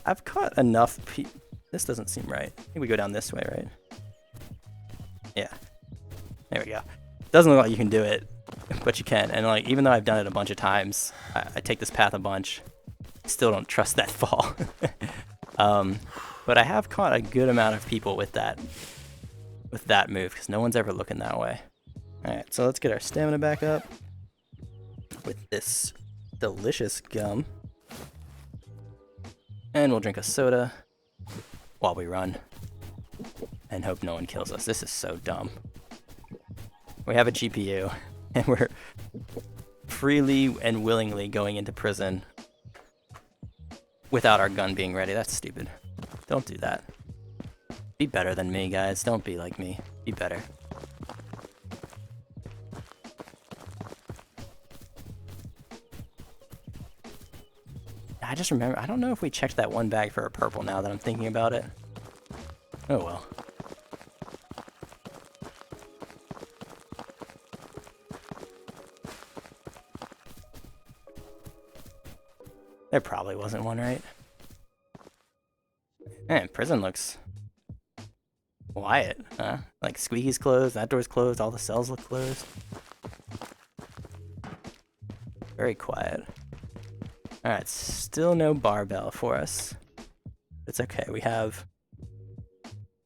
Speaker 1: I've caught enough people. This doesn't seem right. I think we go down this way, right? Yeah. There we go. Doesn't look like you can do it, but you can. And like, even though I've done it a bunch of times, I take this path a bunch. Still don't trust that fall. But I have caught a good amount of people with that move, because no one's ever looking that way. Alright, so let's get our stamina back up with this delicious gum. And we'll drink a soda while we run and hope no one kills us. This is so dumb. We have a GPU and we're freely and willingly going into prison without our gun being ready. That's stupid. Don't do that. Be better than me, guys. Don't be like me. Be better. I just remember, I don't know if we checked that one bag for a purple now that I'm thinking about it. Oh well. There probably wasn't one, right? Man, prison looks quiet, huh? Like, squeaky's closed, that door's closed, all the cells look closed. Very quiet. Alright, still no barbell for us. It's okay, we have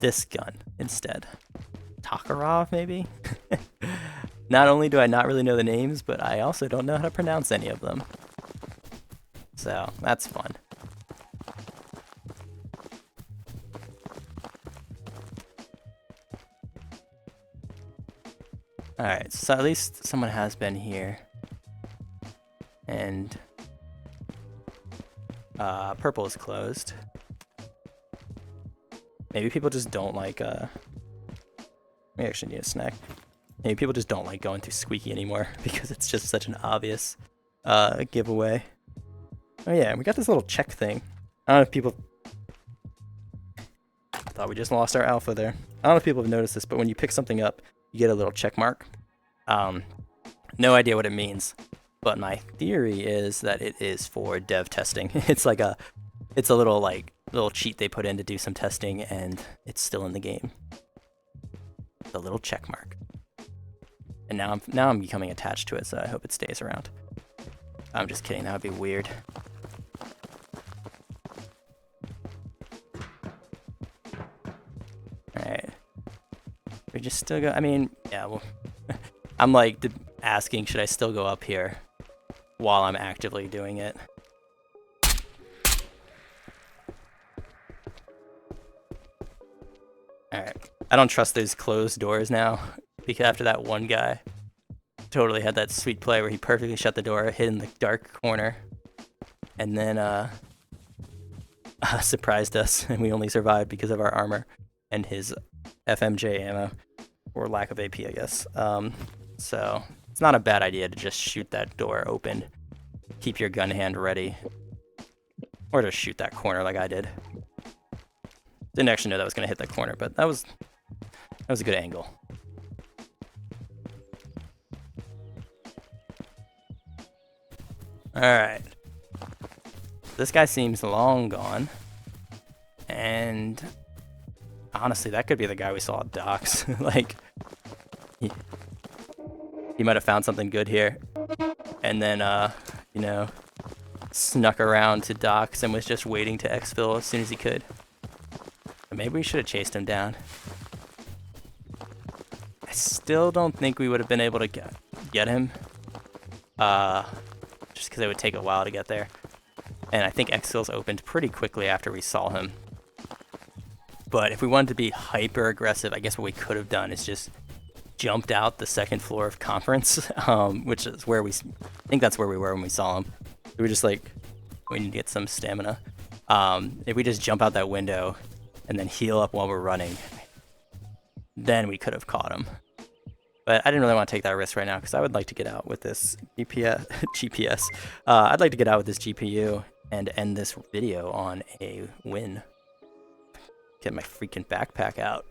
Speaker 1: this gun instead. Tokarov, maybe? Not only do I not really know the names, but I also don't know how to pronounce any of them. So, that's fun. Alright, so at least someone has been here. And purple is closed. Maybe people just don't like, we actually need a snack. Maybe people just don't like going through Squeaky anymore because it's just such an obvious giveaway. Oh yeah, we got this little check thing. I don't know if people... I thought we just lost our alpha there. I don't know if people have noticed this, but when you pick something up, you get a little check mark. No idea what it means, but my theory is that it is for dev testing. It's like it's a little like little cheat they put in to do some testing, and it's still in the game. The little check mark. And now I'm becoming attached to it, so I hope it stays around. I'm just kidding, that would be weird. Alright. We just still go, I mean, yeah, well, I'm like asking, should I still go up here while I'm actively doing it? Alright. I don't trust those closed doors now, because after that one guy totally had that sweet play where he perfectly shut the door, hid in the dark corner, and then surprised us, and we only survived because of our armor and his FMJ ammo, or lack of AP, I guess. So it's not a bad idea to just shoot that door open, keep your gun hand ready, or just shoot that corner like I did. Didn't actually know that was going to hit that corner, but that was a good angle. Alright. This guy seems long gone. And honestly, that could be the guy we saw at docks. Like, he might have found something good here. And then, you know, snuck around to docks and was just waiting to exfil as soon as he could. But maybe we should have chased him down. I still don't think we would have been able to get him. Just because it would take a while to get there. And I think exfils opened pretty quickly after we saw him. But if we wanted to be hyper aggressive, I guess what we could have done is just jumped out the second floor of conference, which is where I think that's where we were when we saw him. We were just like, we need to get some stamina. If we just jump out that window and then heal up while we're running, then we could have caught him. But I didn't really want to take that risk right now because I would like to get out with this GPS. I'd like to get out with this GPU and end this video on a win. Get my freaking backpack out.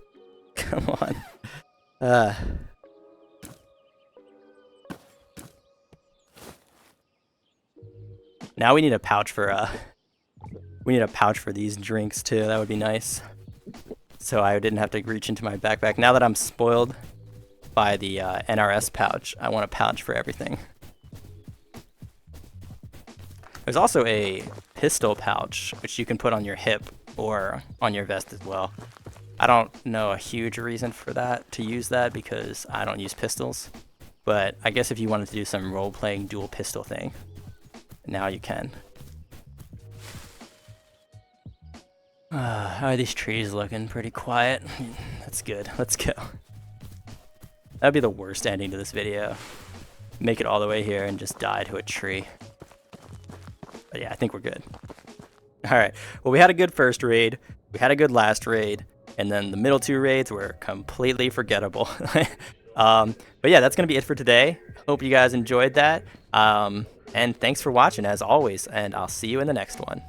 Speaker 1: Come on. Now we need a pouch for these drinks too. That would be nice. So I didn't have to reach into my backpack. Now that I'm spoiled by the NRS pouch, I want a pouch for everything. There's also a pistol pouch, which you can put on your hip or on your vest as well. I don't know a huge reason for that, to use that, because I don't use pistols. But I guess if you wanted to do some role-playing dual pistol thing, now you can. How are these trees looking? Pretty quiet. That's good. Let's go. That'd be the worst ending to this video. Make it all the way here and just die to a tree. But yeah, I think we're good. Alright, well, we had a good first raid, we had a good last raid, and then the middle two raids were completely forgettable. But yeah, that's going to be it for today. Hope you guys enjoyed that. And thanks for watching, as always, and I'll see you in the next one.